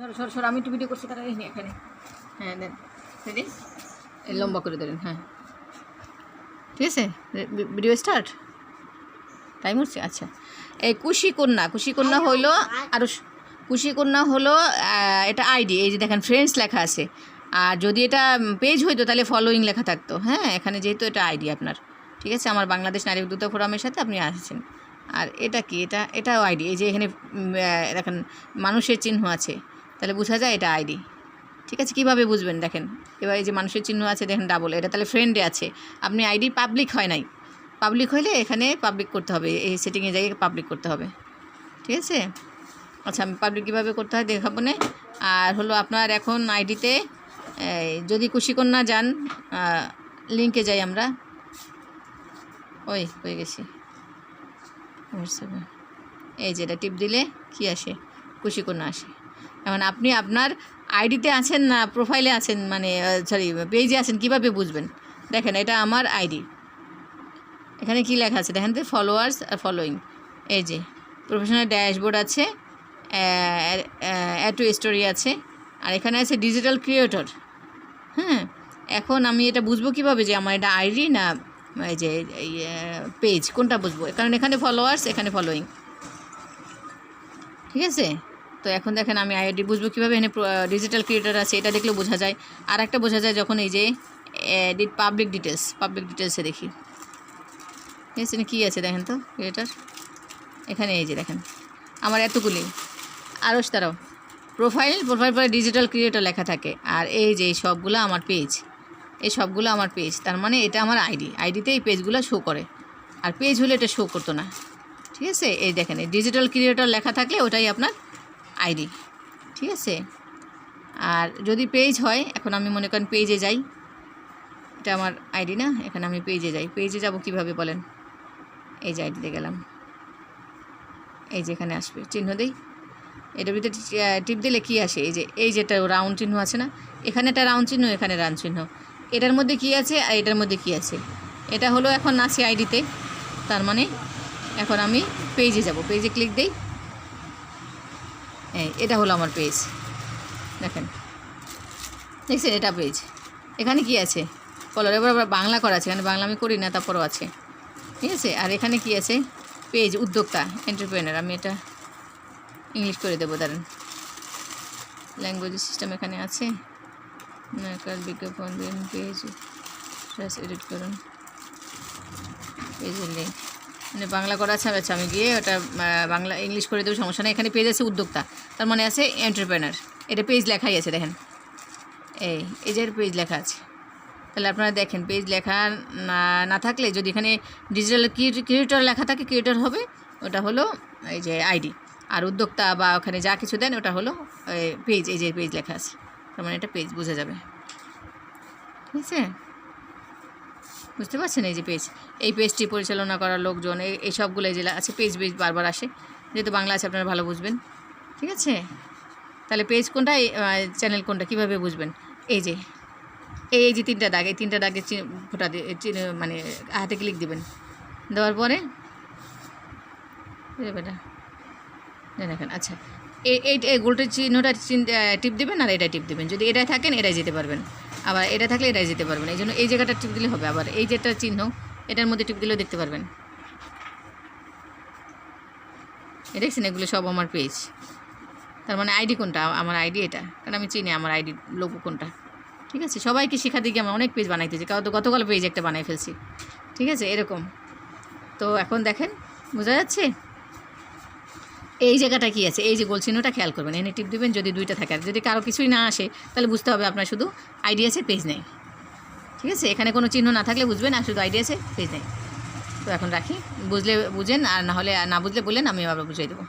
সর সর সর, আমি একটু ভিডিও করছি তারা এখানে। হ্যাঁ দেন, রেডি, লম্বা করে দেবেন। হ্যাঁ ঠিক আছে, ভিডিও স্টার্ট, টাইম হচ্ছে। আচ্ছা, এই খুশি কন্যা হলো আরও খুশি কন্যা হলো এটা আইডি, এই যে দেখেন ফ্রেন্ডস লেখা আছে। আর যদি এটা পেজ হইতো তাহলে ফলোয়িং লেখা থাকতো। হ্যাঁ, এখানে যেহেতু এটা আইডি আপনার, ঠিক আছে, আমার বাংলাদেশ নারী উদ্যোক্তা ফোরামের সাথে আপনি আসছেন। আর এটা কি, এটাও আইডি, এই যে এখানে দেখেন মানুষের চিহ্ন আছে, তাহলে বোঝা যায় এটা আইডি। ঠিক আছে, কীভাবে বুঝবেন দেখেন, এবার এই যে মানুষের চিহ্ন আছে দেখেন ডাবল, এটা তাহলে ফ্রেন্ডে আছে। আপনি আইডি পাবলিক হয় নাই, পাবলিক হইলে এখানে পাবলিক করতে হবে, এই সেটিংয়ে যাই পাবলিক করতে হবে। ঠিক আছে, আচ্ছা আমি পাবলিক কীভাবে করতে হয় দেখাবো না। আর হলো আপনার এখন আইডিতে যদি খুশি কন্যা যান, লিঙ্কে যাই আমরা, ওই হয়ে গেছি, এই যে এটা টিপ দিলে কি আসে, খুশি কন্যা আসে। এখন আপনি আপনার আইডিতে আছেন না প্রোফাইলে আছেন, মানে সরি পেজে আছেন, কীভাবে বুঝবেন দেখেন, এটা আমার আইডি, এখানে কি লেখা আছে দেখেন তো, ফলোয়ার্স আর ফলোয়িং, এই যে প্রফেশনাল ড্যাশবোর্ড আছে, অ্যাড টু স্টোরি আছে, আর এখানে আছে ডিজিটাল ক্রিয়েটর। হ্যাঁ, এখন আমি এটা বুঝবো কীভাবে যে আমার এটা আইডি না এই যে পেজ, কোনটা বুঝবো? কারণ এখানে ফলোয়ার্স, এখানে ফলোয়িং। ঠিক আছে, তো এখন দেখেন আমি আইডি বুঝবো কীভাবে, এখানে ডিজিটাল ক্রিয়েটর আছে, এটা দেখলেও বোঝা যায়। আর একটা বোঝা যায় যখন এই যে পাবলিক ডিটেলসে দেখি, ঠিক আছে, কী আছে দেখেন তো ক্রিয়েটর, এখানে এই যে দেখেন আমার এতগুলি, আরও তারাও প্রোফাইল পরে ডিজিটাল ক্রিয়েটর লেখা থাকে। আর এই যে সবগুলো আমার পেজ, এই সবগুলো আমার পেজ, তার মানে এটা আমার আইডিতে এই পেজগুলো শো করে। আর পেজ হলে এটা শো করতো না। ঠিক আছে, এই দেখেন এই ডিজিটাল ক্রিয়েটর লেখা থাকলে ওটাই আপনার আইডি। ঠিক আছে, আর যদি পেজ হয়, এখন আমি মনে করেন পেজে যাই, এটা আমার আইডি না, এখানে আমি পেজে যাই, পেজে যাব কিভাবে বলেন, এই যে আইডিতে গেলাম, এই যে এখানে আসবে চিহ্ন দেই, এটার ভিতরে টিপ দিলে কী আসে, এই যেটা রাউন্ড চিহ্ন আছে না, এখানে একটা রাউন্ড চিহ্ন, এখানে রাউন্ড চিহ্ন, এটার মধ্যে কী আছে আর এটার মধ্যে কী আছে, এটা হলো এখন আছে আইডিতে, তার মানে এখন আমি পেজে যাব, পেজে ক্লিক দিই, এটা হলো আমার পেজ, দেখেন দেখছেন এটা পেজ, এখানে কি আছে ফলোয়ার, এবার বাংলা করা আছে, এখানে বাংলা আমি করি না তারপরও আছে। ঠিক আছে, আর এখানে কি আছে পেজ উদ্যোক্তা এন্টারপ্রেনার, আমি এটা ইংলিশ করে দেবো, দাঁড়ান, ল্যাঙ্গুয়েজ সিস্টেম এখানে আছে, বিজ্ঞাপন দিন, পেজ এডিট করুন, পেজের লিঙ্ক, মানে বাংলা করা আছে। আচ্ছা আমি গিয়ে ওটা বাংলা ইংলিশ করে দেবো, সমস্যা নেই। এখানে পেজ আছে উদ্যোক্তা, তার মানে আছে এন্টারপ্রেনার, এটা পেজ লেখাই আছে দেখেন, এই যে পেজ লেখা আছে। তাহলে আপনারা দেখেন পেজ লেখা না থাকলে, যদি এখানে ডিজিটাল ক্রিয়েটর লেখা থাকে, ক্রিয়েটর হবে, ওটা হলো এই যে আইডি, আর উদ্যোক্তা বা ওখানে যা কিছু দেন ওটা হলো পেজ, এই যে পেজ লেখা আছে, তার মানে এটা পেজ বোঝা যাবে। ঠিক আছে, বুঝতে পারছেন, এই যে পেজ, এই পেজটি পরিচালনা করার লোকজন, এই সবগুলো এই যে আছে পেজ বারবার আসে, যেহেতু বাংলা আছে আপনারা ভালো বুঝবেন। ঠিক আছে, তাহলে পেজ কোনটা চ্যানেল কোনটা কীভাবে বুঝবেন, এই যে তিনটা দাগ, এই তিনটা দাগে ফোটা দিয়ে মানে হাতে ক্লিক দিবেন, দেওয়ার পরে বেটা দেখেন, আচ্ছা এই গোলটার চিহ্নটা টিপ দেবেন, আর এটা টিপ দেবেন, যদি এটাই থাকেন এটাই যেতে পারবেন, আবার এটা থাকলে এটাই যেতে পারবেন, এই জন্য এই জায়গাটা টিপ দিলে হবে, আবার এই যেটা চিহ্ন এটার মধ্যে টিপ দিলেও দেখতে পারবেন। দেখছেন এগুলো সব আমার পেজ, তার মানে আইডি কোনটা, আমার আইডি এটা, কারণ আমি চিনি আমার আইডি লোগো কোনটা। ঠিক আছে, সবাইকে শেখাতে গিয়ে আমরা অনেক পেজ বানাইতেছি, কারণ তো গতকাল পেজ একটা বানাই ফেলছি। ঠিক আছে, এরকম। তো এখন দেখেন বোঝা যাচ্ছে এই জায়গাটা কি আছে, এই যে গোল চিহ্নটা খেয়াল করবেন, এনে টিপ দেবেন যদি দুইটা থাকে, আর যদি কারো কিছুই না আসে তাহলে বুঝতে হবে আপনার শুধু আইডি আছে পেজ নেই। ঠিক আছে, এখানে কোনো চিহ্ন না থাকলে বুঝবেন আর শুধু আইডি আছে পেজ নেই। তো এখন রাখি, বুঝলে বুঝেন, আর না হলে না বুঝলে বলেন, আমি আবার বুঝিয়ে দেবো।